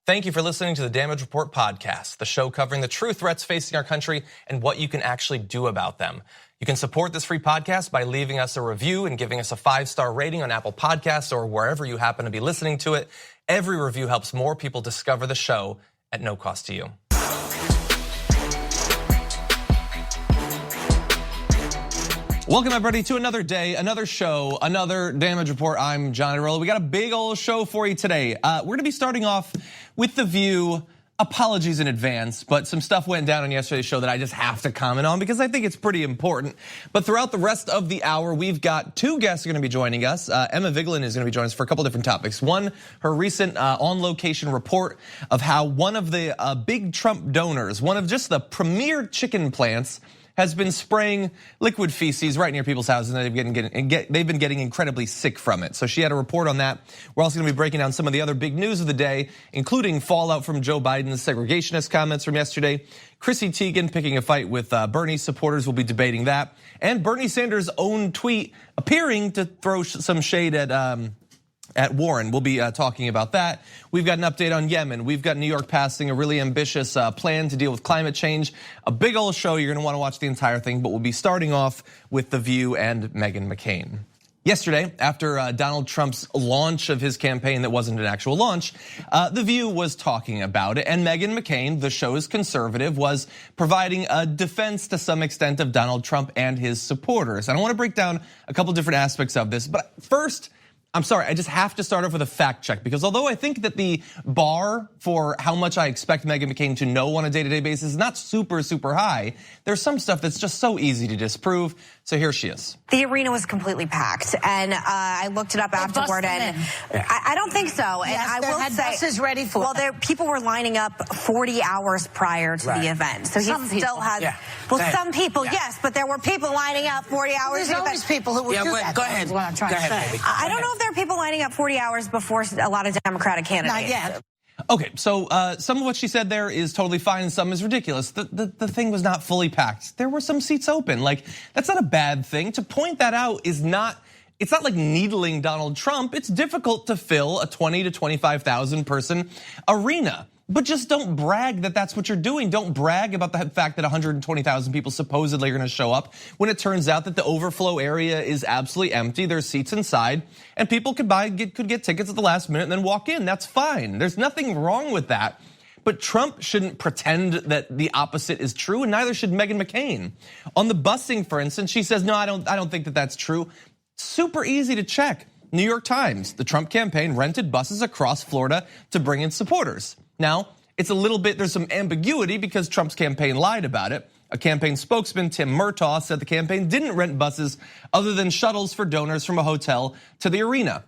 Thank you for listening to the Damage Report podcast, the show covering the true threats facing our country and what you can actually do about them. You can support this free podcast by leaving us a review and giving us a 5-star rating on Apple Podcasts or wherever you happen to be listening to it. Every review helps more people discover the show at no cost to you. Welcome everybody to another day, another show, another Damage Report. I'm John Arrola. We got a big old show for you today. We're gonna be starting off with The View. Apologies in advance, but some stuff went down on yesterday's show that I just have to comment on because I think it's pretty important. But throughout the rest of the hour, we've got two guests who are gonna be joining us. Emma Vigeland is gonna be joining us for a couple different topics. One, her recent on-location report of how one of the big Trump donors, one of just the premier chicken plants, has been spraying liquid feces right near people's houses, and they've been getting incredibly sick from it. So she had a report on that. We're also gonna be breaking down some of the other big news of the day, including fallout from Joe Biden's segregationist comments from yesterday. Chrissy Teigen picking a fight with Bernie supporters, will be debating that. And Bernie Sanders' own tweet appearing to throw some shade at Warren. We'll be talking about that. We've got an update on Yemen. We've got New York passing a really ambitious plan to deal with climate change. A big old show. You're gonna wanna watch the entire thing, but we'll be starting off with The View and Meghan McCain. Yesterday, after Donald Trump's launch of his campaign that wasn't an actual launch, The View was talking about it, and Meghan McCain, the show's conservative, was providing a defense to some extent of Donald Trump and his supporters. And I wanna break down a couple different aspects of this, but first, I'm sorry, I just have to start off with a fact check, because although I think that the bar for how much I expect Meghan McCain to know on a day-to-day basis is not super high, there's some stuff that's just so easy to disprove. So here she is. The arena was completely packed, and I looked it up afterward, and I don't think so. And yes, I will had say, buses ready for. Well, people were lining up 40 hours prior to the event, so some he still has. Yeah. Well, some people, yes, but there were people lining up 40 hours. There's always people who would do that. Go ahead. What I'm trying to say. Baby. I don't know if there are people lining up 40 hours before a lot of Democratic candidates. Not yet. Okay, so some of what she said there is totally fine and some is ridiculous. The thing was not fully packed. There were some seats open. Like, that's not a bad thing. To point that out is not, it's not like needling Donald Trump. It's difficult to fill a 20 to 25,000 person arena. But just don't brag that that's what you're doing. Don't brag about the fact that 120,000 people supposedly are gonna show up when it turns out that the overflow area is absolutely empty. There's seats inside, and people could get tickets at the last minute and then walk in. That's fine. There's nothing wrong with that. But Trump shouldn't pretend that the opposite is true, and neither should Meghan McCain. On the busing, for instance, she says, no, I don't think that that's true. Super easy to check. New York Times, the Trump campaign rented buses across Florida to bring in supporters. Now, it's a little bit, there's some ambiguity because Trump's campaign lied about it. A campaign spokesman, Tim Murtaugh, said the campaign didn't rent buses other than shuttles for donors from a hotel to the arena.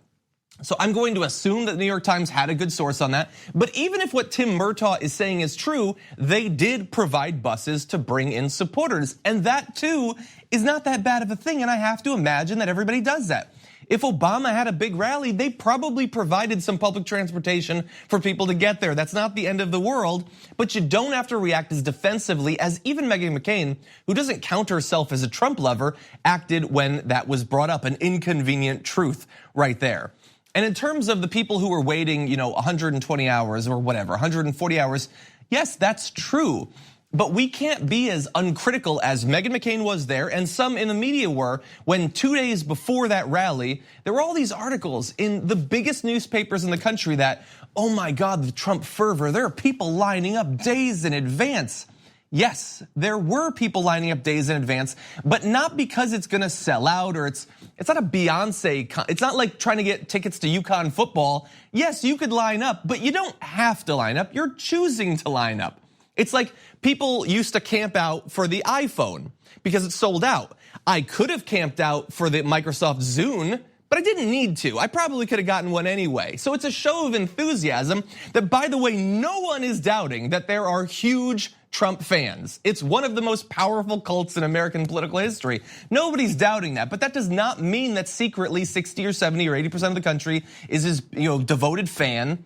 So I'm going to assume that the New York Times had a good source on that. But even if what Tim Murtaugh is saying is true, they did provide buses to bring in supporters. And that too is not that bad of a thing, and I have to imagine that everybody does that. If Obama had a big rally, they probably provided some public transportation for people to get there. That's not the end of the world, but you don't have to react as defensively as even Meghan McCain, who doesn't count herself as a Trump lover, acted when that was brought up, an inconvenient truth right there. And in terms of the people who were waiting, 120 hours or whatever, 140 hours, yes, that's true. But we can't be as uncritical as Meghan McCain was there, and some in the media were, when 2 days before that rally, there were all these articles in the biggest newspapers in the country that, oh my God, the Trump fervor, there are people lining up days in advance. Yes, there were people lining up days in advance, but not because it's gonna sell out or it's not a Beyonce, it's not like trying to get tickets to UConn football. Yes, you could line up, but you don't have to line up, you're choosing to line up. It's like people used to camp out for the iPhone because it's sold out. I could have camped out for the Microsoft Zune, but I didn't need to. I probably could have gotten one anyway. So it's a show of enthusiasm that, by the way, no one is doubting that there are huge Trump fans. It's one of the most powerful cults in American political history. Nobody's doubting that, but that does not mean that secretly 60 or 70 or 80% of the country is his devoted fan.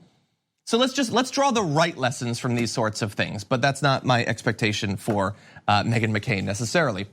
So let's draw the right lessons from these sorts of things, but that's not my expectation for Meghan McCain necessarily.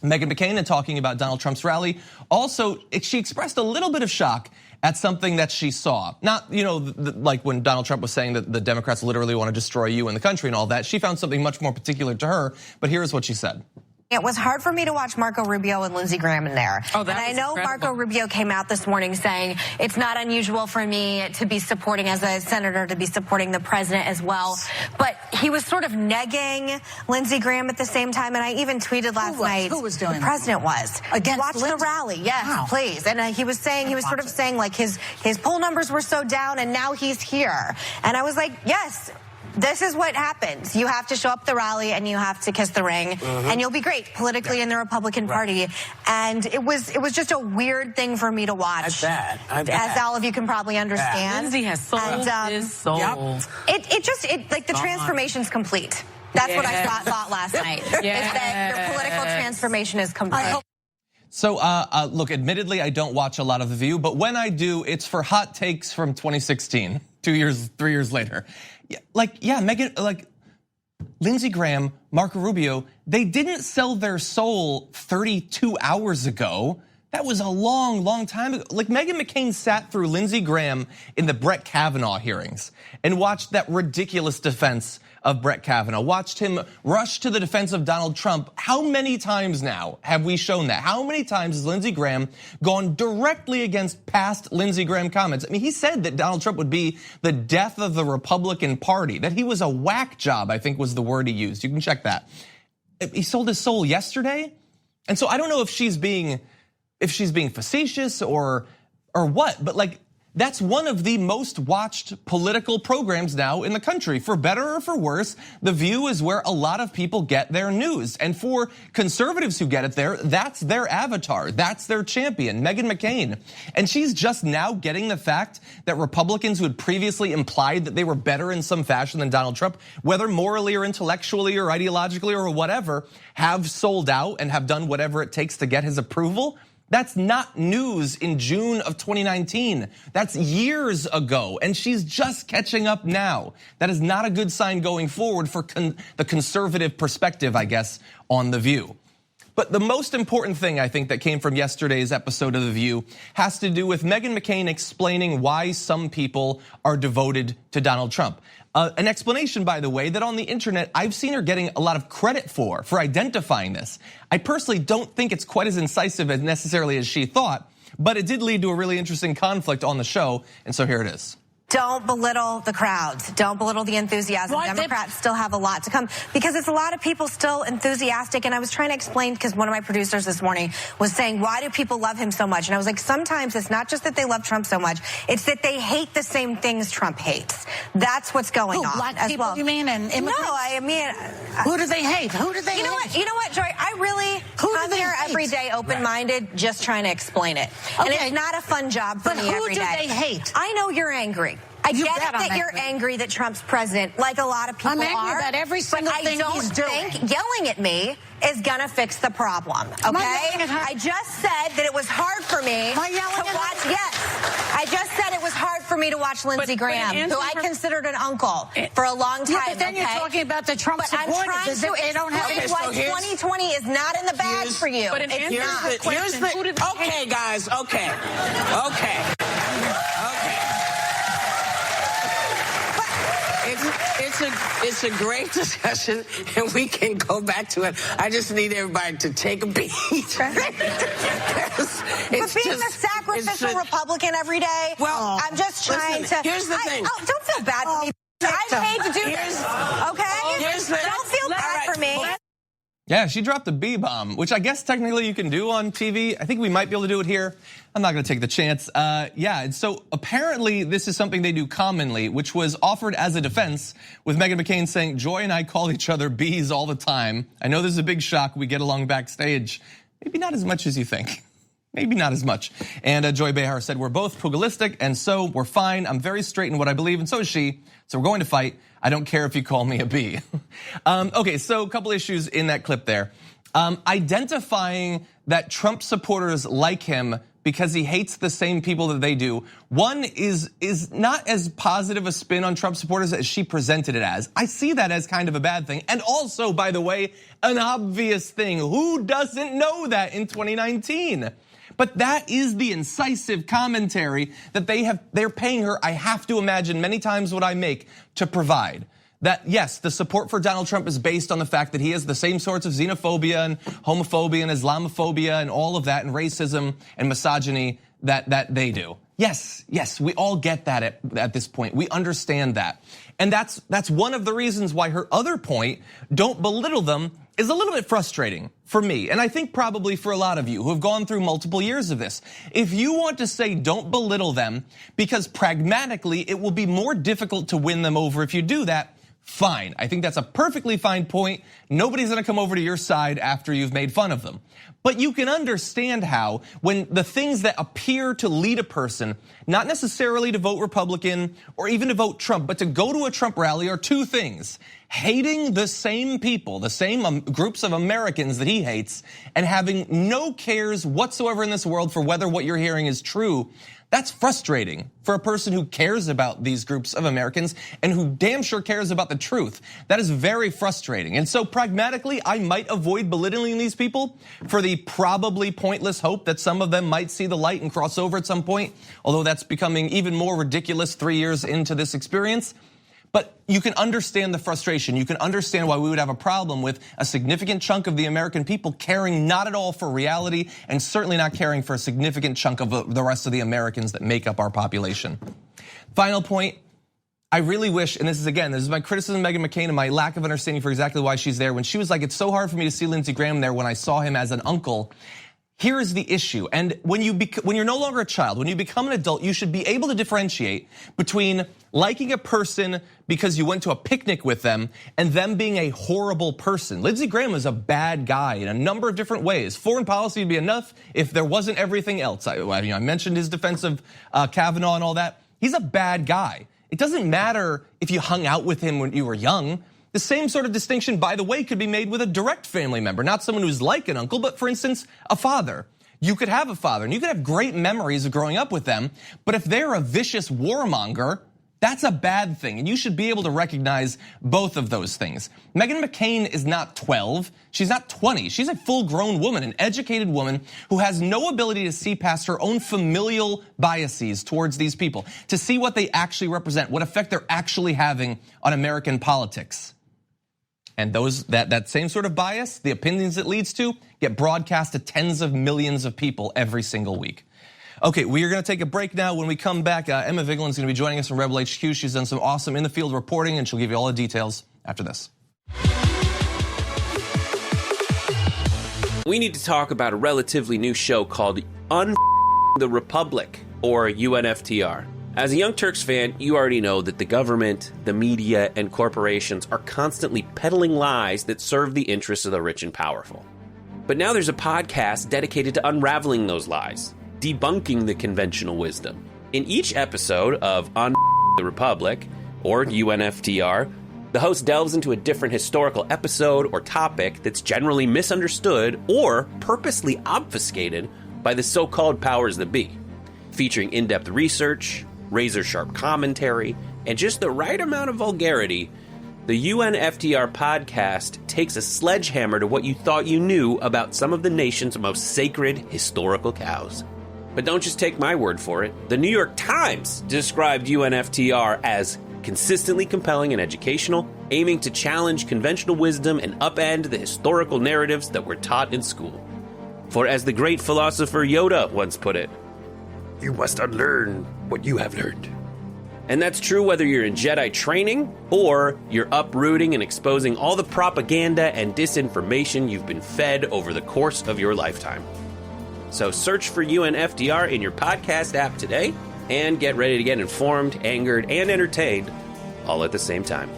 Meghan McCain and talking about Donald Trump's rally. Also, she expressed a little bit of shock at something that she saw. Not, like when Donald Trump was saying that the Democrats literally want to destroy you and the country and all that. She found something much more particular to her, but here's what she said. It was hard for me to watch Marco Rubio and Lindsey Graham in there. Oh, that and I know incredible. Marco Rubio came out this morning saying it's not unusual for me to be supporting, as a senator, to be supporting the president as well. But he was sort of negging Lindsey Graham at the same time. And I even tweeted last night. Who was doing the president was. Against Watch Lindsey? the rally. Yes, Wow. please. And he was sort of saying like his poll numbers were so down and now he's here. And I was like, yes. This is what happens. You have to show up at the rally and you have to kiss the ring, and you'll be great politically in the Republican Party. And it was just a weird thing for me to watch. I bet. As all of you can probably understand. Lindsey has sold his soul. Like the transformation's complete. That's what I thought last night. Is that your political transformation is complete. So, look, admittedly, I don't watch a lot of The View, but when I do, it's for hot takes from 2016, 3 years later. Megan, Lindsey Graham, Marco Rubio, they didn't sell their soul 32 hours ago. That was a long, long time ago. Like, Meghan McCain sat through Lindsey Graham in the Brett Kavanaugh hearings and watched that ridiculous defense of Brett Kavanaugh, watched him rush to the defense of Donald Trump. How many times now have we shown that? How many times has Lindsey Graham gone directly against past Lindsey Graham comments? I mean, he said that Donald Trump would be the death of the Republican Party, that he was a whack job, I think was the word he used. You can check that. He sold his soul yesterday. And so I don't know if she's being facetious or what, but that's one of the most watched political programs now in the country. For better or for worse, The View is where a lot of people get their news. And for conservatives who get it there, that's their avatar, that's their champion, Meghan McCain. And she's just now getting the fact that Republicans who had previously implied that they were better in some fashion than Donald Trump, whether morally or intellectually or ideologically or whatever, have sold out and have done whatever it takes to get his approval. That's not news in June of 2019. That's years ago, and she's just catching up now. That is not a good sign going forward for the conservative perspective, I guess, on The View. But the most important thing, I think, that came from yesterday's episode of The View has to do with Meghan McCain explaining why some people are devoted to Donald Trump. An explanation, by the way, that on the internet, I've seen her getting a lot of credit for identifying this. I personally don't think it's quite as incisive as necessarily as she thought, but it did lead to a really interesting conflict on the show, and so here it is. Don't belittle the crowds. Don't belittle the enthusiasm. Democrats still have a lot to come because it's a lot of people still enthusiastic. And I was trying to explain because one of my producers this morning was saying, why do people love him so much? And I was like, sometimes it's not just that they love Trump so much. It's that they hate the same things Trump hates. That's what's going on. Black as people, well. you mean? And immigrants? No, I mean. Who do they hate? Who do they hate? You know what, Joy? I really come here every day open-minded, just trying to explain it. And it's not a fun job for me every day. But who do they hate? I know you're angry. I get it that you're angry that Trump's president, like a lot of people are. I'm angry about every single thing he's doing. I don't think yelling at me is gonna fix the problem, okay? I just said that it was hard for me to watch, yes. I just said it was hard for me to watch Lindsey Graham, who I considered an uncle for a long time, yeah, but then you're talking about the Trump supporters as if they don't have it. Why 2020 is not in the bag for you. But here's the okay, guys, okay. It's a great discussion, and we can go back to it. I just need everybody to take a beat. But being a sacrificial Republican every day, well, I'm just trying to. Here's the thing. Don't feel bad for me. I paid to do this, okay? Don't feel bad for me. Yeah, she dropped a B-bomb, which I guess technically you can do on TV. I think we might be able to do it here. I'm not gonna take the chance. And so apparently this is something they do commonly, which was offered as a defense with Meghan McCain saying, Joy and I call each other bees all the time. I know this is a big shock, we get along backstage. Maybe not as much as you think. Maybe not as much. And Joy Behar said, we're both pugilistic, and so we're fine. I'm very straight in what I believe, and so is she. So we're going to fight. I don't care if you call me a bee. Okay, so a couple issues in that clip there. Identifying that Trump supporters like him because he hates the same people that they do. One is not as positive a spin on Trump supporters as she presented it as. I see that as kind of a bad thing. And also, by the way, an obvious thing. Who doesn't know that in 2019? But that is the incisive commentary that they're paying her, I have to imagine many times what I make, to provide. That yes, the support for Donald Trump is based on the fact that he has the same sorts of xenophobia and homophobia and Islamophobia and all of that and racism and misogyny that they do. Yes, we all get that at this point. We understand that. And that's one of the reasons why her other point, don't belittle them, is a little bit frustrating for me. And I think probably for a lot of you who have gone through multiple years of this. If you want to say don't belittle them, because pragmatically it will be more difficult to win them over if you do that, fine. I think that's a perfectly fine point. Nobody's gonna come over to your side after you've made fun of them. But you can understand how, when the things that appear to lead a person, not necessarily to vote Republican or even to vote Trump, but to go to a Trump rally, are two things. Hating the same people, the same groups of Americans that he hates, and having no cares whatsoever in this world for whether what you're hearing is true. That's frustrating for a person who cares about these groups of Americans and who damn sure cares about the truth. That is very frustrating. And so pragmatically, I might avoid belittling these people for the probably pointless hope that some of them might see the light and cross over at some point, although that's becoming even more ridiculous 3 years into this experience. But you can understand the frustration. You can understand why we would have a problem with a significant chunk of the American people caring not at all for reality and certainly not caring for a significant chunk of the rest of the Americans that make up our population. Final point, I really wish, and this is my criticism of Meghan McCain and my lack of understanding for exactly why she's there. When she was like, it's so hard for me to see Lindsey Graham there when I saw him as an uncle. Here is the issue, and when you're no longer a child, when you become an adult, you should be able to differentiate between liking a person because you went to a picnic with them and them being a horrible person. Lindsey Graham is a bad guy in a number of different ways. Foreign policy would be enough if there wasn't everything else. I mentioned his defense of Kavanaugh and all that. He's a bad guy. It doesn't matter if you hung out with him when you were young. The same sort of distinction, by the way, could be made with a direct family member, not someone who's like an uncle, but for instance, a father. You could have a father and you could have great memories of growing up with them, but if they're a vicious warmonger, that's a bad thing, and you should be able to recognize both of those things. Meghan McCain is not 12, she's not 20, she's a full-grown woman, an educated woman who has no ability to see past her own familial biases towards these people, to see what they actually represent, what effect they're actually having on American politics. And that same sort of bias, the opinions it leads to, get broadcast to tens of millions of people every single week. Okay, we are gonna take a break now. When we come back, Emma Vigeland is gonna be joining us from Rebel HQ. She's done some awesome in the field reporting and she'll give you all the details after this. We need to talk about a relatively new show called the Republic, or UNFTR. As a Young Turks fan, you already know that the government, the media, and corporations are constantly peddling lies that serve the interests of the rich and powerful. But now there's a podcast dedicated to unraveling those lies, debunking the conventional wisdom. In each episode of the Republic, or UNFTR, the host delves into a different historical episode or topic that's generally misunderstood or purposely obfuscated by the so-called powers that be, featuring in-depth research, razor-sharp commentary, and just the right amount of vulgarity. The UNFTR podcast takes a sledgehammer to what you thought you knew about some of the nation's most sacred historical cows. But don't just take my word for it. The New York Times described UNFTR as consistently compelling and educational, aiming to challenge conventional wisdom and upend the historical narratives that were taught in school. For as the great philosopher Yoda once put it, you must unlearn what you have learned. And that's true whether you're in Jedi training or you're uprooting and exposing all the propaganda and disinformation you've been fed over the course of your lifetime. So search for UNFTR in your podcast app today and get ready to get informed, angered, and entertained all at the same time.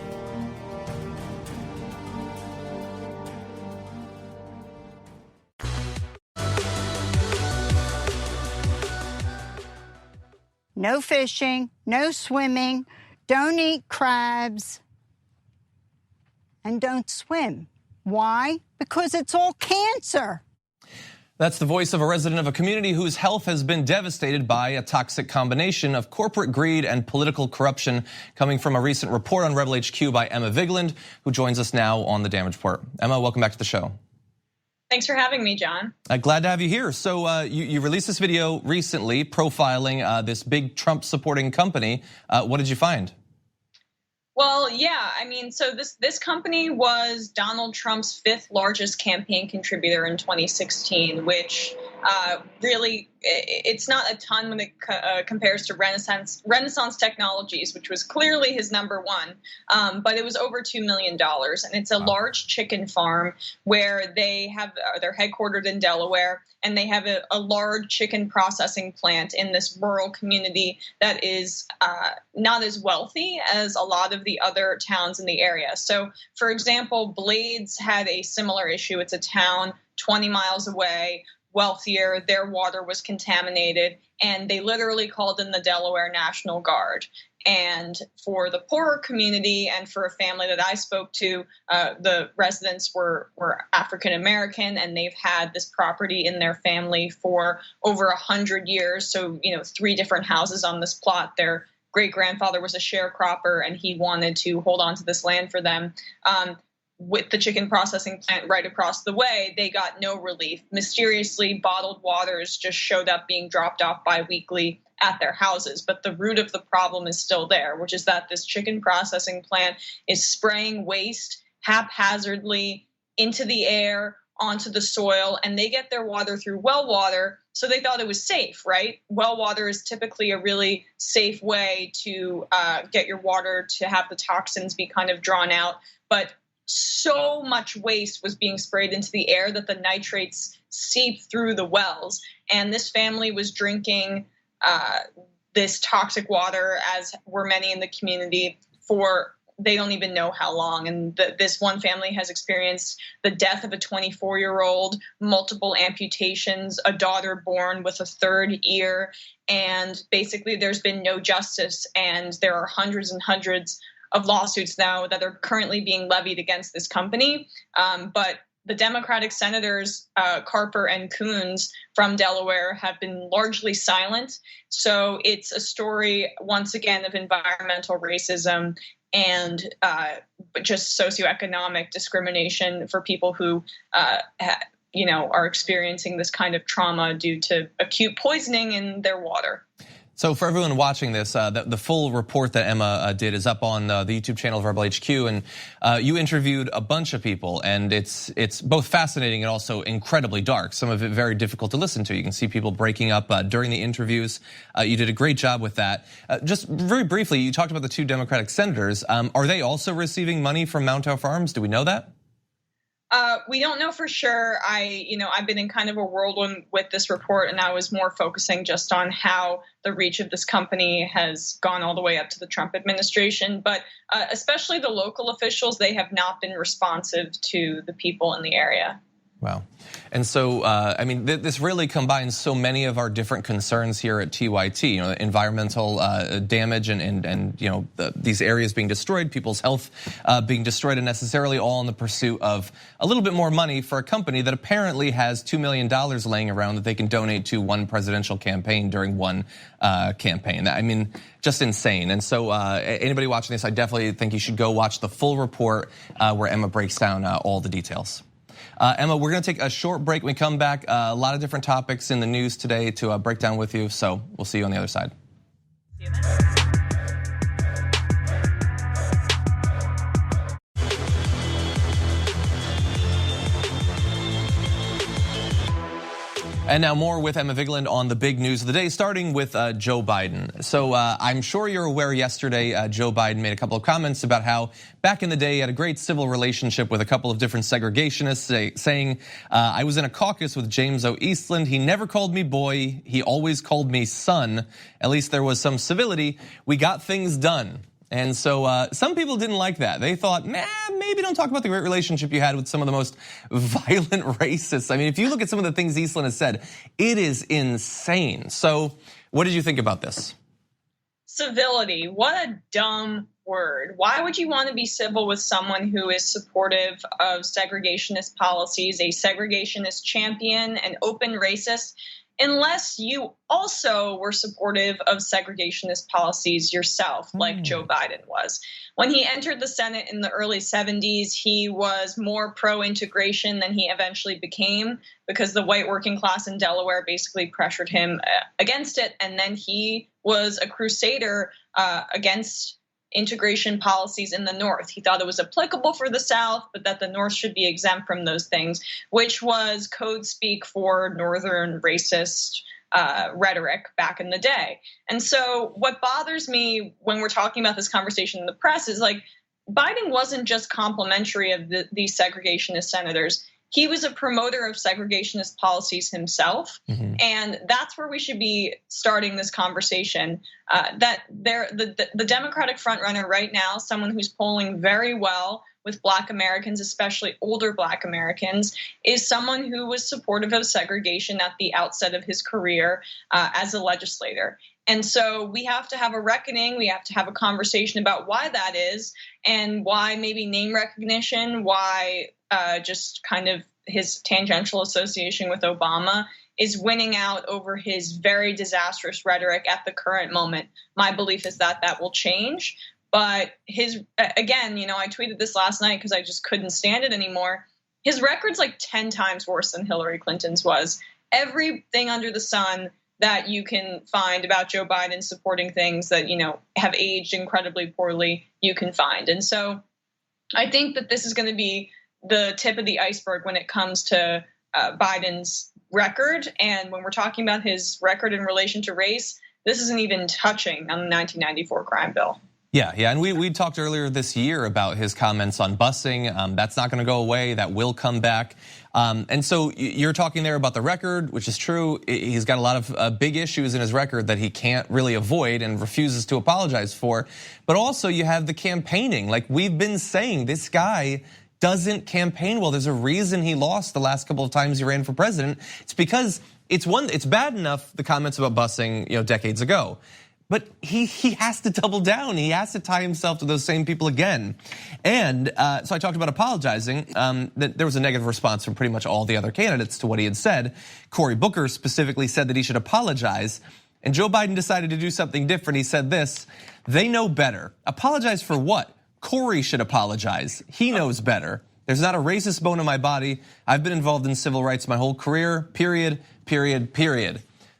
No fishing, no swimming, don't eat crabs, and don't swim. Why? Because it's all cancer. That's the voice of a resident of a community whose health has been devastated by a toxic combination of corporate greed and political corruption, coming from a recent report on Rebel HQ by Emma Vigeland, who joins us now on the Damage Report. Emma, welcome back to the show. Thanks for having me, John. Glad to have you here. So you released this video recently profiling this big Trump supporting company. What did you find? Well, yeah, I mean, so this company was Donald Trump's 5th largest campaign contributor in 2016, which really, it's not a ton when it compares to Renaissance Technologies, which was clearly his #1, but it was over $2 million. And it's a large chicken farm where they have, they're headquartered in Delaware, and they have a large chicken processing plant in this rural community that is not as wealthy as a lot of the other towns in the area. So, for example, Blades had a similar issue. It's a town 20 miles away, wealthier, their water was contaminated, and they literally called in the Delaware National Guard. And for the poorer community and for a family that I spoke to, the residents were African American, and they've had this property in their family for over 100 years. So, 3 different houses on this plot. Their great-grandfather was a sharecropper, and he wanted to hold on to this land for them. With the chicken processing plant right across the way, they got no relief. Mysteriously, bottled waters just showed up being dropped off bi-weekly at their houses. But the root of the problem is still there, which is that this chicken processing plant is spraying waste haphazardly into the air, onto the soil, and they get their water through well water. So they thought it was safe, right? Well water is typically a really safe way to get your water to have the toxins be kind of drawn out. But so much waste was being sprayed into the air that the nitrates seep through the wells. And this family was drinking this toxic water, as were many in the community, for they don't even know how long. And this one family has experienced the death of a 24-year-old, multiple amputations, a daughter born with a 3rd ear, and basically there's been no justice. And there are hundreds and hundreds of lawsuits now that are currently being levied against this company. But the Democratic senators, Carper and Coons from Delaware, have been largely silent. So it's a story, once again, of environmental racism and just socioeconomic discrimination for people who are experiencing this kind of trauma due to acute poisoning in their water. So for everyone watching this, the full report that Emma did is up on the YouTube channel of Rebel HQ, and you interviewed a bunch of people, and it's both fascinating and also incredibly dark. Some of it very difficult to listen to. You can see people breaking up during the interviews. You did a great job with that. Just very briefly, you talked about the 2 Democratic senators. Are they also receiving money from Montauk Farms? Do we know that? We don't know for sure. I've been in kind of a whirlwind with this report, and I was more focusing just on how the reach of this company has gone all the way up to the Trump administration. But especially the local officials, they have not been responsive to the people in the area. Wow. And so, this really combines so many of our different concerns here at TYT, environmental damage and these areas being destroyed, people's health being destroyed unnecessarily, all in the pursuit of a little bit more money for a company that apparently has $2 million laying around that they can donate to one presidential campaign during one campaign. Just insane. And so anybody watching this, I definitely think you should go watch the full report where Emma breaks down all the details. Emma, we're going to take a short break. When we come back, a lot of different topics in the news today to break down with you. So we'll see you on the other side. See you then. And now more with Emma Vigeland on the big news of the day, starting with Joe Biden. So I'm sure you're aware yesterday, Joe Biden made a couple of comments about how back in the day he had a great civil relationship with a couple of different segregationists, saying, I was in a caucus with James O. Eastland. He never called me boy. He always called me son. At least there was some civility. We got things done. And so some people didn't like that. They thought, maybe don't talk about the great relationship you had with some of the most violent racists. If you look at some of the things Eastland has said, it is insane. So what did you think about this? civility. What a dumb word. Why would you want to be civil with someone who is supportive of segregationist policies, a segregationist champion, an open racist, unless you also were supportive of segregationist policies yourself, like Joe Biden was? When he entered the Senate in the early 70s, he was more pro-integration than he eventually became, because the white working class in Delaware basically pressured him against it. And then he was a crusader against integration policies in the North. He thought it was applicable for the South, but that the North should be exempt from those things, which was code speak for Northern racist rhetoric back in the day. And so what bothers me when we're talking about this conversation in the press is, like, Biden wasn't just complimentary of these segregationist senators. He was a promoter of segregationist policies himself. And that's where we should be starting this conversation. That the Democratic frontrunner right now, someone who's polling very well with Black Americans, especially older Black Americans, is someone who was supportive of segregation at the outset of his career as a legislator. And so we have to have a reckoning. We have to have a conversation about why that is, and why maybe name recognition, why just kind of his tangential association with Obama is winning out over his very disastrous rhetoric at the current moment. My belief is that that will change. But again, I tweeted this last night because I just couldn't stand it anymore. His record's like 10 times worse than Hillary Clinton's was. Everything under the sun that you can find about Joe Biden supporting things that, have aged incredibly poorly, you can find. And so I think that this is going to be the tip of the iceberg when it comes to Biden's record. And when we're talking about his record in relation to race, this isn't even touching on the 1994 crime bill. Yeah, and we talked earlier this year about his comments on busing. That's not going to go away. That will come back. And so you're talking there about the record, which is true. He's got a lot of big issues in his record that he can't really avoid and refuses to apologize for. But also you have the campaigning. Like we've been saying, this guy doesn't campaign well. There's a reason he lost the last couple of times he ran for president. It's because it's bad enough, the comments about busing, decades ago. But he has to double down. He has to tie himself to those same people again. And so I talked about apologizing. That there was a negative response from pretty much all the other candidates to what he had said. Cory Booker specifically said that he should apologize. And Joe Biden decided to do something different. He said this: they know better. Apologize for what? Cory should apologize. He knows better. There's not a racist bone in my body. I've been involved in civil rights my whole career, period.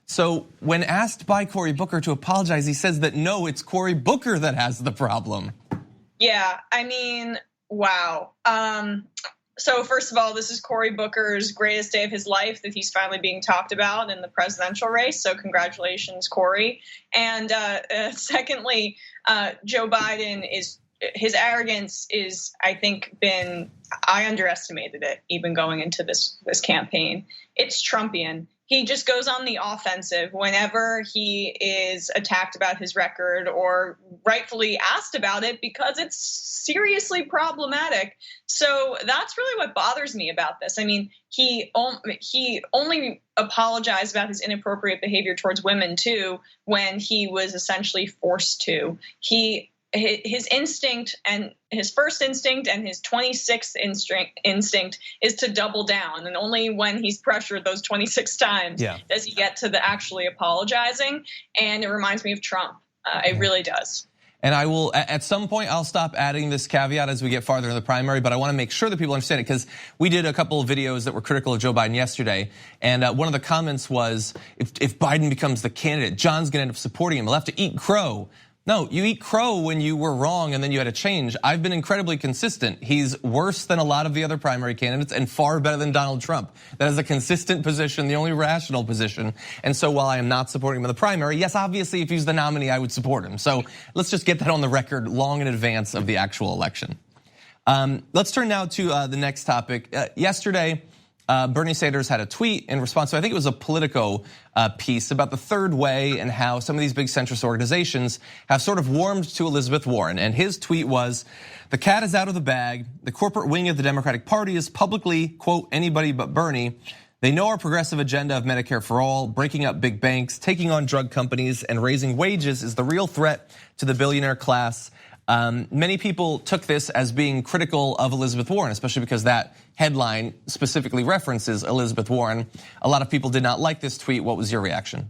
So when asked by Cory Booker to apologize, he says that no, it's Cory Booker that has the problem. Yeah, I mean, wow. So first of all, this is Cory Booker's greatest day of his life that he's finally being talked about in the presidential race. So congratulations, Cory. And secondly, Joe Biden his arrogance is, I think, I underestimated it even going into this campaign. It's Trumpian. He just goes on the offensive whenever he is attacked about his record or rightfully asked about it because it's seriously problematic. So that's really what bothers me about this. I mean, he only apologized about his inappropriate behavior towards women too when he was essentially forced to. His instinct and his first instinct and his 26th instinct is to double down. And only when he's pressured those 26 times does he get to the actually apologizing. And it reminds me of Trump. It really does. And I will, at some point, I'll stop adding this caveat as we get farther in the primary, but I want to make sure that people understand it because we did a couple of videos that were critical of Joe Biden yesterday. And one of the comments was, if Biden becomes the candidate, John's going to end up supporting him. He'll have to eat crow. No, you eat crow when you were wrong and then you had a change. I've been incredibly consistent. He's worse than a lot of the other primary candidates and far better than Donald Trump. That is a consistent position, the only rational position. And so while I am not supporting him in the primary, yes, obviously if he's the nominee, I would support him. So let's just get that on the record long in advance of the actual election. Let's turn now to the next topic. Yesterday, Bernie Sanders had a tweet in response to, I think it was a Politico piece about the third way and how some of these big centrist organizations have sort of warmed to Elizabeth Warren. And his tweet was, the cat is out of the bag. The corporate wing of the Democratic Party is publicly, quote, anybody but Bernie. They know our progressive agenda of Medicare for all, breaking up big banks, taking on drug companies, and raising wages is the real threat to the billionaire class. Many people took this as being critical of Elizabeth Warren, especially because that headline specifically references Elizabeth Warren. A lot of people did not like this tweet. What was your reaction?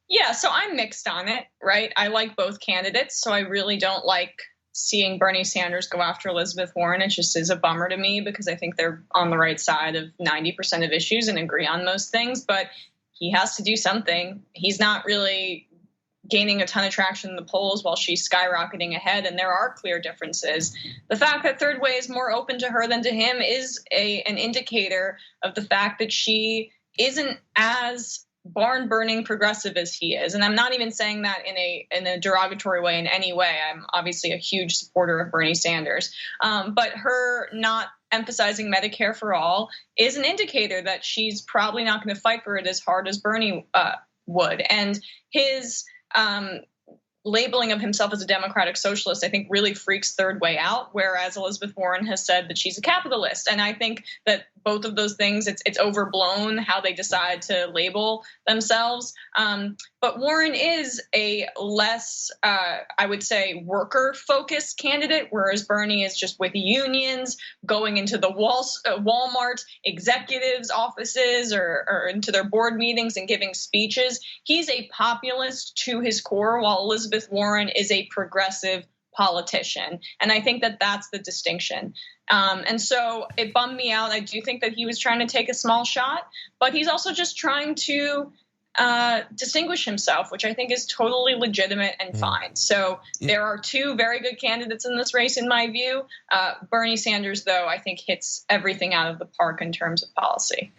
Yeah, so I'm mixed on it, right? I like both candidates, so I really don't like seeing Bernie Sanders go after Elizabeth Warren. It just is a bummer to me because I think they're on the right side of 90% of issues and agree on most things, but he has to do something. He's not really gaining a ton of traction in the polls while she's skyrocketing ahead, and there are clear differences. The fact that Third Way is more open to her than to him is an indicator of the fact that she isn't as barn-burning progressive as he is. And I'm not even saying that in a derogatory way in any way. I'm obviously a huge supporter of Bernie Sanders. But her not emphasizing Medicare for all is an indicator that she's probably not going to fight for it as hard as Bernie would. And his labeling of himself as a democratic socialist, I think, really freaks Third Way out, whereas Elizabeth Warren has said that she's a capitalist. And I think that both of those things, it's overblown how they decide to label themselves. But Warren is a less, I would say, worker-focused candidate, whereas Bernie is just with unions, going into the Walmart executives' offices or into their board meetings and giving speeches. He's a populist to his core, while Elizabeth Warren is a progressive politician. And I think that that's the distinction. And so it bummed me out. I do think that he was trying to take a small shot, but he's also just trying to distinguish himself, which I think is totally legitimate and fine. So there are two very good candidates in this race, in my view. Bernie Sanders, though, I think hits everything out of the park in terms of policy.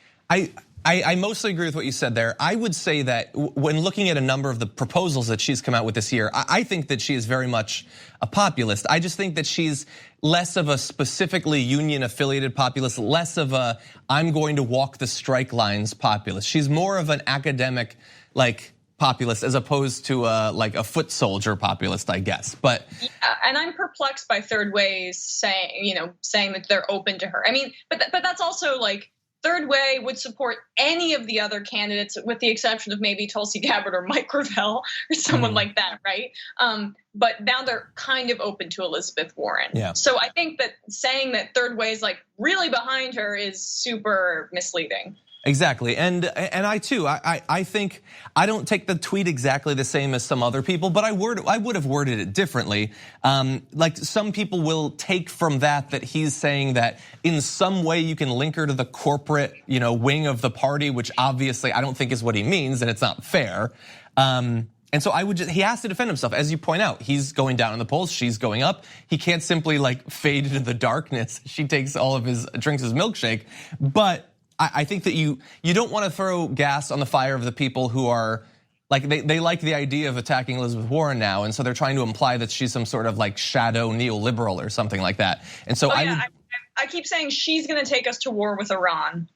I mostly agree with what you said there. I would say that when looking at a number of the proposals that she's come out with this year, I think that she is very much a populist. I just think that she's less of a specifically union affiliated populist, less of a I'm going to walk the strike lines populist. She's more of an academic like populist as opposed to like a foot soldier populist, I guess. But yeah, and I'm perplexed by Third Way's saying that they're open to her. I mean, but that's also like, Third Way would support any of the other candidates, with the exception of maybe Tulsi Gabbard or Mike Gravel or someone like that, right? But now they're kind of open to Elizabeth Warren. Yeah. So I think that saying that Third Way is like really behind her is super misleading. Exactly, and I too, I think I don't take the tweet exactly the same as some other people, but I would have worded it differently. Like some people will take from that he's saying that in some way you can link her to the corporate, wing of the party, which obviously I don't think is what he means, and it's not fair. And so he has to defend himself. As you point out, he's going down in the polls, she's going up. He can't simply like fade into the darkness. She drinks his milkshake, but I think that you don't want to throw gas on the fire of the people who are like they like the idea of attacking Elizabeth Warren now, and so they're trying to imply that she's some sort of like shadow neoliberal or something like that. And so I keep saying she's going to take us to war with Iran.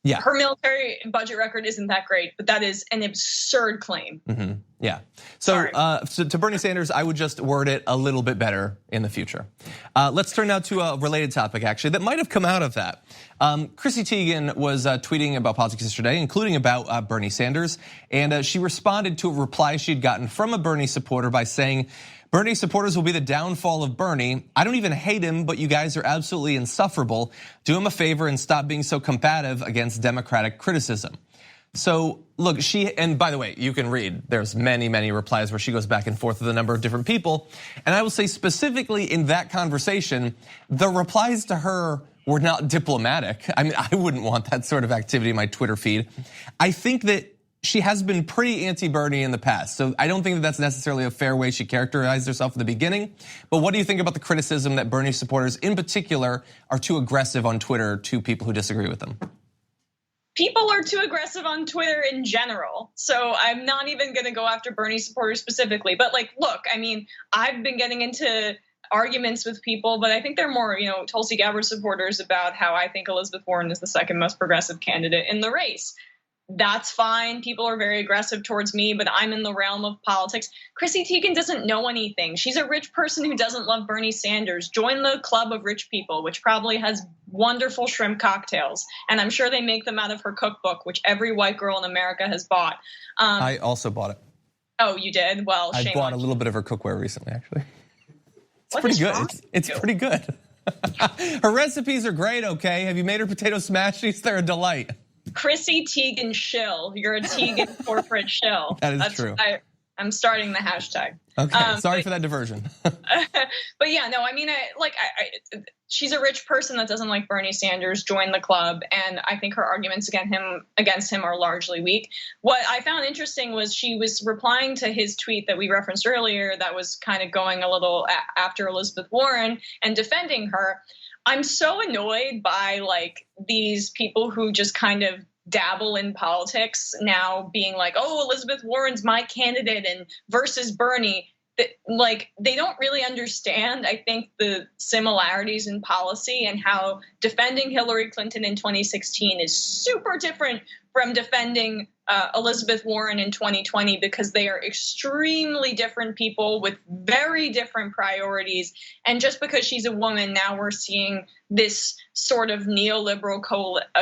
Yeah, her military budget record isn't that great, but that is an absurd claim. Mm-hmm. Yeah. So to Bernie Sanders, I would just word it a little bit better in the future. Let's turn now to a related topic, actually, that might have come out of that. Chrissy Teigen was tweeting about politics yesterday, including about Bernie Sanders, and she responded to a reply she'd gotten from a Bernie supporter by saying, Bernie supporters will be the downfall of Bernie. I don't even hate him, but you guys are absolutely insufferable. Do him a favor and stop being so combative against Democratic criticism. So look, and by the way, you can read, there's many replies where she goes back and forth with a number of different people. And I will say specifically in that conversation, the replies to her were not diplomatic. I mean, I wouldn't want that sort of activity in my Twitter feed. I think that she has been pretty anti-Bernie in the past, so I don't think that that's necessarily a fair way she characterized herself in the beginning. But what do you think about the criticism that Bernie supporters in particular are too aggressive on Twitter to people who disagree with them? People are too aggressive on Twitter in general, so I'm not even gonna go after Bernie supporters specifically. But like, look, I mean, I've been getting into arguments with people, but I think they're more, Tulsi Gabbard supporters about how I think Elizabeth Warren is the second most progressive candidate in the race. that's fine. People are very aggressive towards me, but I'm in the realm of politics. Chrissy Teigen doesn't know anything. She's a rich person who doesn't love Bernie Sanders. Join the club of rich people, which probably has wonderful shrimp cocktails. And I'm sure they make them out of her cookbook, which every white girl in America has bought. I also bought it. Oh, you did? Well, I bought a little bit of her cookware recently, actually. It's pretty good. It's pretty good. Her recipes are great, okay? Have you made her potato smashies? They're a delight. Chrissy Teigen shill. You're a Teigen corporate shill. That's true. I'm starting the hashtag. Okay, sorry for that diversion. But yeah, no, I mean, she's a rich person that doesn't like Bernie Sanders. Join the club, and I think her arguments against him are largely weak. What I found interesting was she was replying to his tweet that we referenced earlier, that was kind of going a little after Elizabeth Warren and defending her. I'm so annoyed by like these people who just kind of dabble in politics now being like, oh, Elizabeth Warren's my candidate and versus Bernie. Like, they don't really understand, I think, the similarities in policy and how defending Hillary Clinton in 2016 is super different from defending Elizabeth Warren in 2020, because they are extremely different people with very different priorities. And just because she's a woman, now we're seeing this sort of neoliberal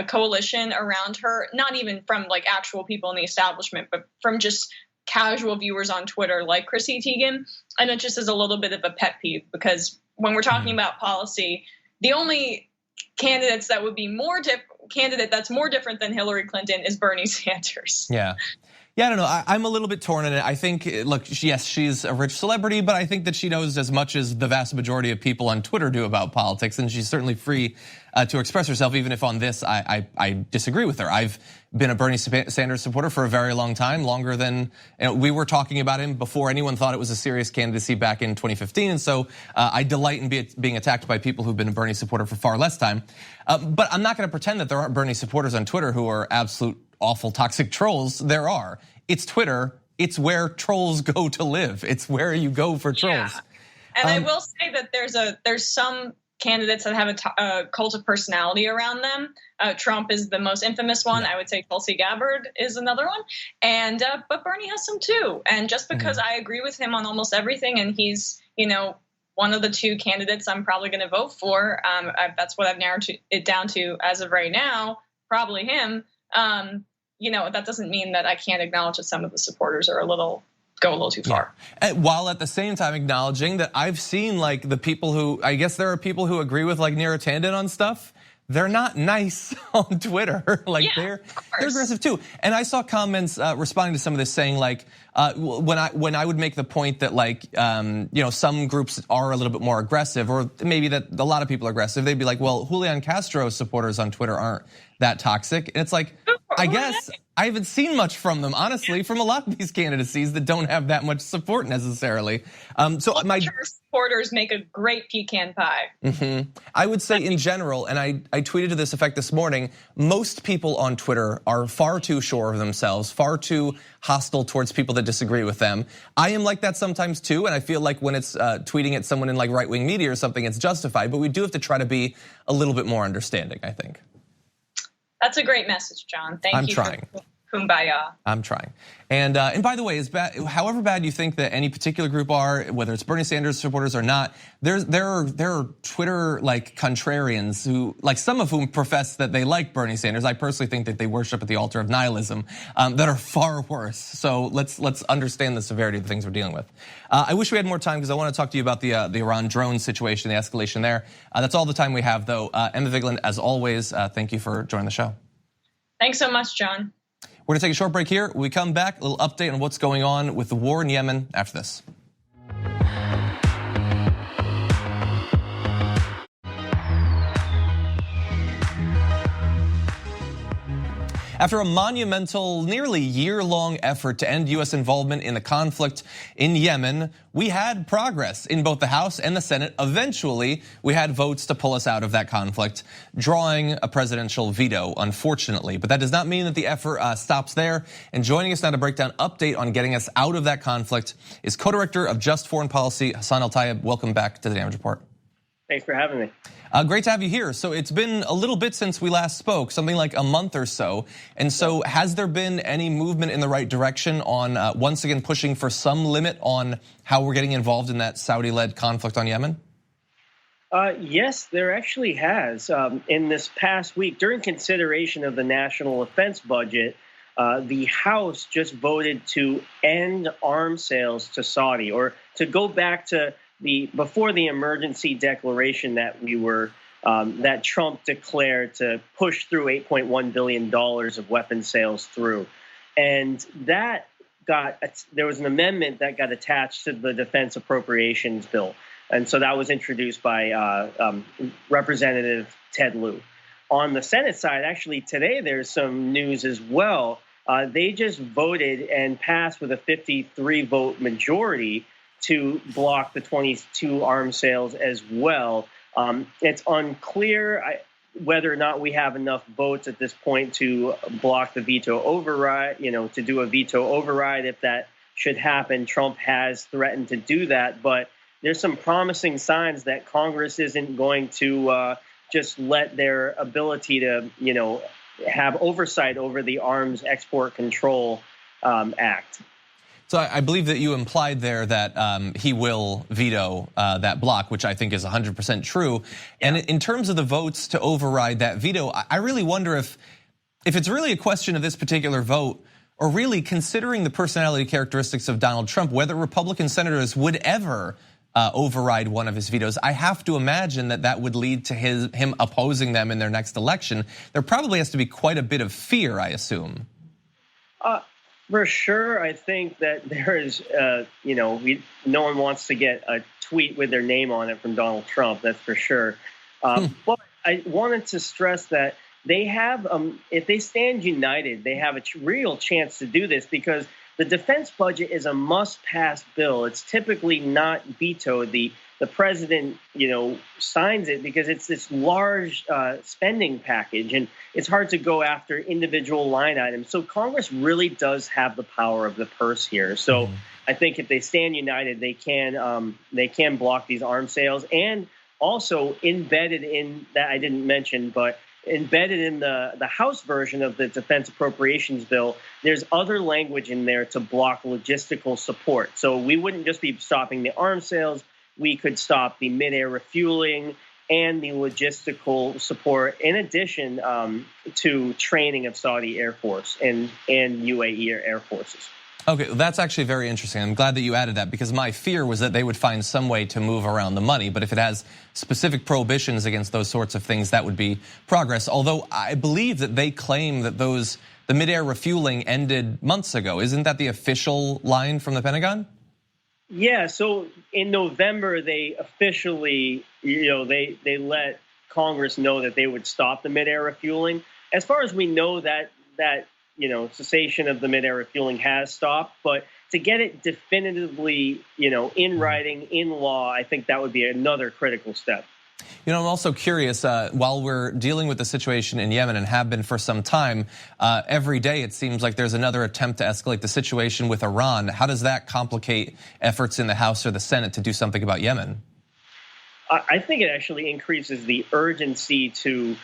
coalition around her, not even from like actual people in the establishment, but from just casual viewers on Twitter like Chrissy Teigen. And it just is a little bit of a pet peeve, because when we're talking about policy, the only candidates that would be candidate that's more different than Hillary Clinton is Bernie Sanders. Yeah, I don't know. I'm a little bit torn in it. I think, look, yes, she's a rich celebrity, but I think that she knows as much as the vast majority of people on Twitter do about politics, and she's certainly free to express herself, even if on this I disagree with her. I've been a Bernie Sanders supporter for a very long time, longer than we were talking about him before anyone thought it was a serious candidacy back in 2015. And so I delight in being attacked by people who've been a Bernie supporter for far less time. But I'm not going to pretend that there aren't Bernie supporters on Twitter who are absolute awful, toxic trolls. There are. It's Twitter. It's where trolls go to live. It's where you go for trolls. Yeah. And I will say that there's some candidates that have a cult of personality around them. Trump is the most infamous one. I would say Tulsi Gabbard is another one. And but Bernie has some too. And just because I agree with him on almost everything, and he's, one of the two candidates I'm probably going to vote for, that's what I've narrowed it down to as of right now, probably him. That doesn't mean that I can't acknowledge that some of the supporters are go a little too far. Yeah. While at the same time acknowledging that I've seen like the people who, I guess there are people who agree with like Neera Tanden on stuff. They're not nice on Twitter. Like they're aggressive too. And I saw comments responding to some of this saying like, when I would make the point that like, some groups are a little bit more aggressive, or maybe that a lot of people are aggressive, they'd be like, well, Julian Castro supporters on Twitter aren't that toxic. And it's like, I guess I haven't seen much from them, honestly, from a lot of these candidacies that don't have that much support necessarily. So my supporters make a great pecan pie. I would say in general, and I tweeted to this effect this morning, most people on Twitter are far too sure of themselves, far too hostile towards people that disagree with them. I am like that sometimes too, and I feel like when it's tweeting at someone in like right-wing media or something, it's justified, but we do have to try to be a little bit more understanding, I think. That's a great message, John. Thank you. I'm trying. Kumbaya. I'm trying. And by the way, however bad you think that any particular group are, whether it's Bernie Sanders supporters or not, there are Twitter like contrarians who, like some of whom profess that they like Bernie Sanders. I personally think that they worship at the altar of nihilism, that are far worse. So let's understand the severity of the things we're dealing with. I wish we had more time because I want to talk to you about the Iran drone situation, the escalation there. That's all the time we have, though. Emma Vigeland, as always, thank you for joining the show. Thanks so much, John. We're gonna take a short break here. When we come back, a little update on what's going on with the war in Yemen after this. After a monumental, nearly year-long effort to end US involvement in the conflict in Yemen, we had progress in both the House and the Senate. Eventually, we had votes to pull us out of that conflict, drawing a presidential veto, unfortunately. But that does not mean that the effort stops there. And joining us now to break down update on getting us out of that conflict is co-director of Just Foreign Policy, Hassan El-Tayyab. Welcome back to the Damage Report. Thanks for having me. Great to have you here. So it's been a little bit since we last spoke, something like a month or so. And so has there been any movement in the right direction on once again pushing for some limit on how we're getting involved in that Saudi-led conflict on Yemen? Yes, there actually has. In this past week, during consideration of the national defense budget, the House just voted to end arms sales to Saudi, or to go back to before the emergency declaration that that Trump declared to push through $8.1 billion of weapons sales through. And there was an amendment that got attached to the defense appropriations bill. And so that was introduced by Representative Ted Lieu. On the Senate side, actually today there's some news as well. They just voted and passed with a 53-vote majority to block the 22 arms sales as well. It's unclear whether or not we have enough votes at this point to block the veto override, to do a veto override if that should happen. Trump has threatened to do that, but there's some promising signs that Congress isn't going to just let their ability to, have oversight over the Arms Export Control Act. So I believe that you implied there that he will veto that block, which I think is 100% true. And in terms of the votes to override that veto, I really wonder if it's really a question of this particular vote, or really considering the personality characteristics of Donald Trump, whether Republican senators would ever override one of his vetoes. I have to imagine that would lead to him opposing them in their next election. There probably has to be quite a bit of fear, I assume. For sure, I think that there is, no one wants to get a tweet with their name on it from Donald Trump, that's for sure. But I wanted to stress that they have, if they stand united, they have a real chance to do this, because the defense budget is a must-pass bill. It's typically not vetoed. The president, signs it because it's this large spending package, and it's hard to go after individual line items. So Congress really does have the power of the purse here. So I think if they stand united, they can block these arms sales. And also embedded in that, I didn't mention, but embedded in the House version of the defense appropriations bill, there's other language in there to block logistical support. So we wouldn't just be stopping the arms sales. We could stop the mid-air refueling and the logistical support, in addition to training of Saudi Air Force and UAE Air Forces. Okay, that's actually very interesting. I'm glad that you added that, because my fear was that they would find some way to move around the money. But if it has specific prohibitions against those sorts of things, that would be progress. Although I believe that they claim that the mid-air refueling ended months ago. Isn't that the official line from the Pentagon? Yeah, so in November, they officially, they let Congress know that they would stop the mid-air refueling. As far as we know, that cessation of the mid-air refueling has stopped, but to get it definitively, in writing, in law, I think that would be another critical step. I'm also curious, while we're dealing with the situation in Yemen and have been for some time, every day it seems like there's another attempt to escalate the situation with Iran. How does that complicate efforts in the House or the Senate to do something about Yemen? I think it actually increases the urgency to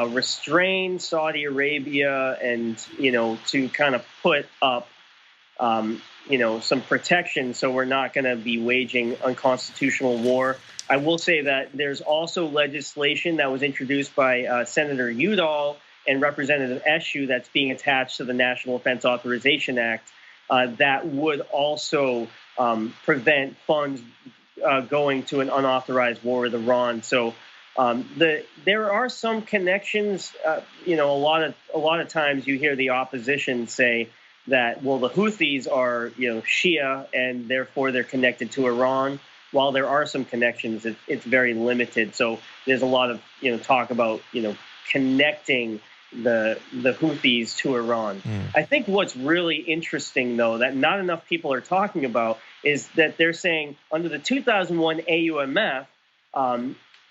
restrain Saudi Arabia and, to kind of put up, some protection so we're not going to be waging unconstitutional war. I will say that there's also legislation that was introduced by Senator Udall and Representative Eshoo that's being attached to the National Defense Authorization Act that would also prevent funds going to an unauthorized war with Iran. So there are some connections. A lot of times you hear the opposition say that, well, the Houthis are Shia and therefore they're connected to Iran. While there are some connections, it's very limited. So there's a lot of talk about connecting the Houthis to Iran. I think what's really interesting, though, that not enough people are talking about is that they're saying under the 2001 AUMF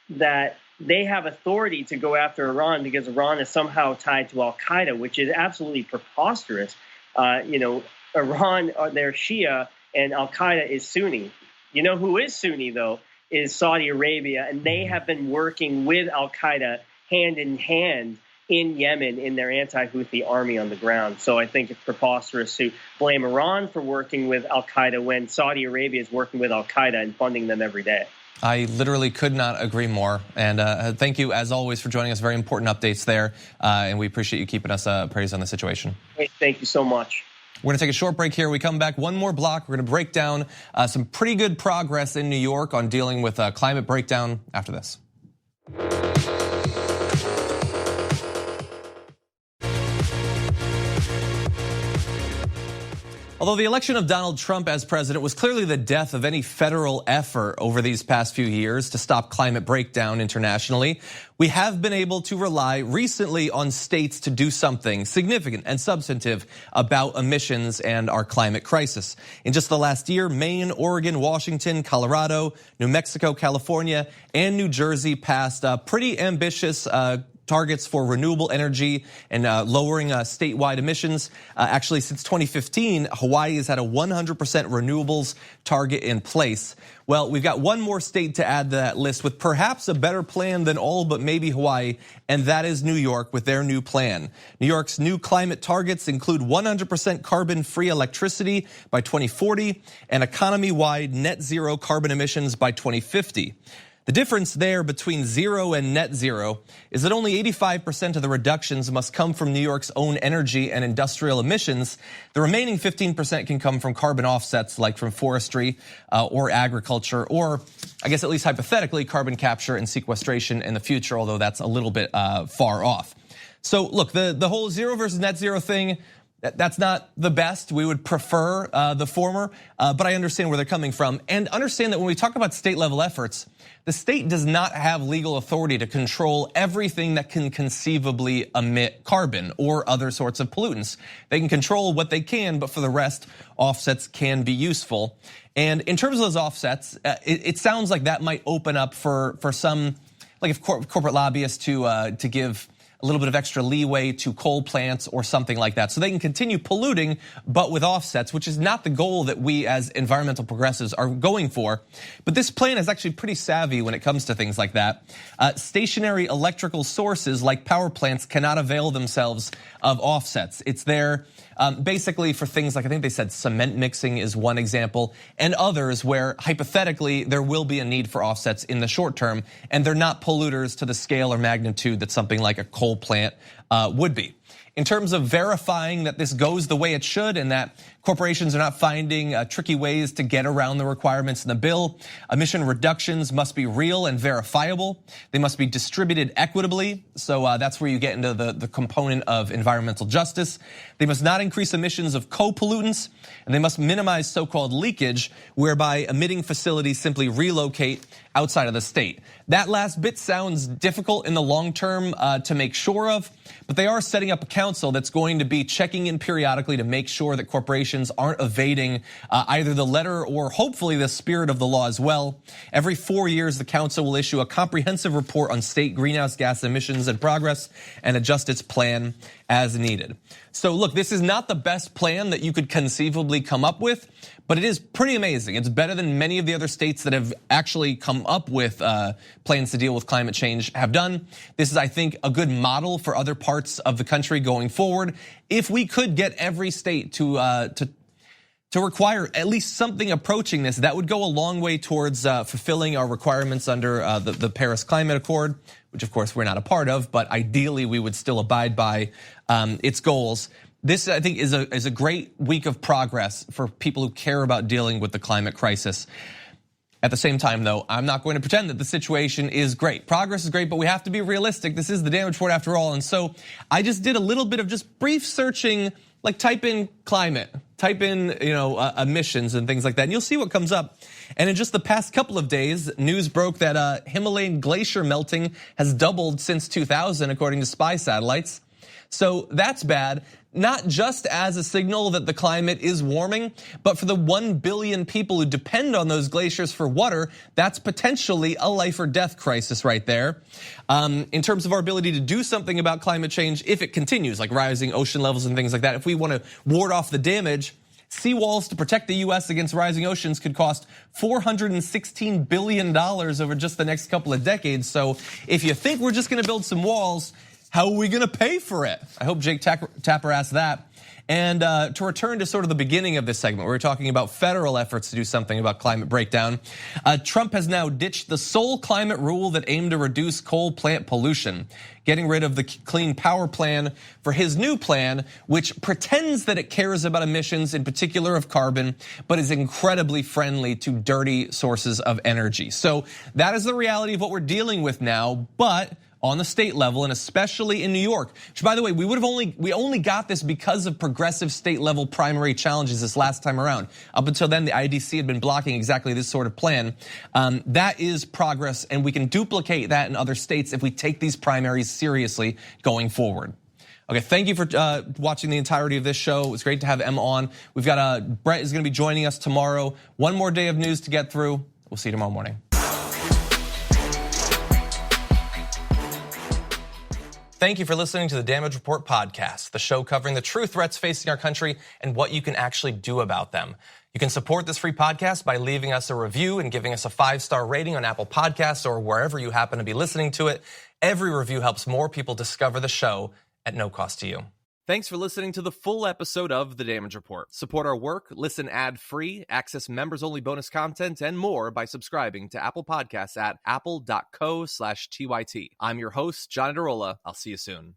that they have authority to go after Iran because Iran is somehow tied to Al-Qaeda, which is absolutely preposterous. Iran, they're Shia, and Al-Qaeda is Sunni. You know who is Sunni, though, is Saudi Arabia, and they have been working with Al-Qaeda hand in hand in Yemen in their anti-Houthi army on the ground. So I think it's preposterous to blame Iran for working with Al-Qaeda when Saudi Arabia is working with Al-Qaeda and funding them every day. I literally could not agree more. And thank you, as always, for joining us. Very important updates there. And we appreciate you keeping us appraised on the situation. Hey, thank you so much. We're going to take a short break here. We come back, one more block. We're going to break down some pretty good progress in New York on dealing with climate breakdown after this. Although the election of Donald Trump as president was clearly the death of any federal effort over these past few years to stop climate breakdown internationally, we have been able to rely recently on states to do something significant and substantive about emissions and our climate crisis. In just the last year, Maine, Oregon, Washington, Colorado, New Mexico, California, and New Jersey passed pretty ambitious targets for renewable energy and lowering statewide emissions. Actually, since 2015, Hawaii has had a 100% renewables target in place. Well, we've got one more state to add to that list with perhaps a better plan than all but maybe Hawaii, and that is New York with their new plan. New York's new climate targets include 100% carbon-free electricity by 2040 and economy-wide net zero carbon emissions by 2050. The difference there between zero and net zero is that only 85% of the reductions must come from New York's own energy and industrial emissions. The remaining 15% can come from carbon offsets like from forestry or agriculture, or I guess at least hypothetically carbon capture and sequestration in the future, although that's a little bit far off. So look, the whole zero versus net zero thing, that's not the best. We would prefer the former, but I understand where they're coming from. And understand that when we talk about state level efforts, the state does not have legal authority to control everything that can conceivably emit carbon or other sorts of pollutants. They can control what they can, but for the rest, offsets can be useful. And in terms of those offsets, it sounds like that might open up for some, like if corporate lobbyists to give a little bit of extra leeway to coal plants or something like that. So they can continue polluting, but with offsets, which is not the goal that we as environmental progressives are going for. But this plan is actually pretty savvy when it comes to things like that. Stationary electrical sources like power plants cannot avail themselves of offsets. It's there basically for things like, I think they said cement mixing is one example, and others where hypothetically there will be a need for offsets in the short term, and they're not polluters to the scale or magnitude that something like a coal plant would be. In terms of verifying that this goes the way it should and that corporations are not finding tricky ways to get around the requirements in the bill, emission reductions must be real and verifiable. They must be distributed equitably. So that's where you get into the component of environmental justice. They must not increase emissions of co-pollutants, and they must minimize so-called leakage, whereby emitting facilities simply relocate outside of the state. That last bit sounds difficult in the long term to make sure of, but they are setting up a council that's going to be checking in periodically to make sure that corporations aren't evading either the letter or hopefully the spirit of the law as well. Every 4 years, the council will issue a comprehensive report on state greenhouse gas emissions and progress and adjust its plan as needed. So look, this is not the best plan that you could conceivably come up with, but it is pretty amazing. It's better than many of the other states that have actually come up with plans to deal with climate change have done. This is, I think, a good model for other parts of the country going forward. If we could get every state to require at least something approaching this, that would go a long way towards fulfilling our requirements under the Paris Climate Accord, which of course we're not a part of, but ideally we would still abide by its goals. This, I think, is a great week of progress for people who care about dealing with the climate crisis. At the same time, though, I'm not going to pretend that the situation is great. Progress is great, but we have to be realistic. This is the damage report after all. And so I just did a little bit of just brief searching, like type in climate, type in emissions and things like that, and you'll see what comes up. And in just the past couple of days, news broke that Himalayan glacier melting has doubled since 2000, according to spy satellites. So that's bad, not just as a signal that the climate is warming, but for the 1 billion people who depend on those glaciers for water, that's potentially a life or death crisis right there. In terms of our ability to do something about climate change, if it continues, like rising ocean levels and things like that, if we want to ward off the damage, seawalls to protect the US against rising oceans could cost $416 billion over just the next couple of decades. So if you think we're just gonna build some walls, how are we gonna pay for it? I hope Jake Tapper asked that. And to return to sort of the beginning of this segment, we were talking about federal efforts to do something about climate breakdown. Trump has now ditched the sole climate rule that aimed to reduce coal plant pollution, getting rid of the Clean Power Plan for his new plan, which pretends that it cares about emissions, in particular of carbon, but is incredibly friendly to dirty sources of energy. So that is the reality of what we're dealing with now, but on the state level, and especially in New York, which, by the way, we only got this because of progressive state level primary challenges this last time around. Up until then, the IDC had been blocking exactly this sort of plan. That is progress, and we can duplicate that in other states if we take these primaries seriously going forward. Okay, thank you for watching the entirety of this show. It was great to have Emma on. We've got Brett is going to be joining us tomorrow. One more day of news to get through. We'll see you tomorrow morning. Thank you for listening to the Damage Report podcast, the show covering the true threats facing our country and what you can actually do about them. You can support this free podcast by leaving us a review and giving us a 5-star rating on Apple Podcasts or wherever you happen to be listening to it. Every review helps more people discover the show at no cost to you. Thanks for listening to the full episode of The Damage Report. Support our work, listen ad-free, access members-only bonus content, and more by subscribing to Apple Podcasts at apple.co/TYT. I'm your host, John Adarola. I'll see you soon.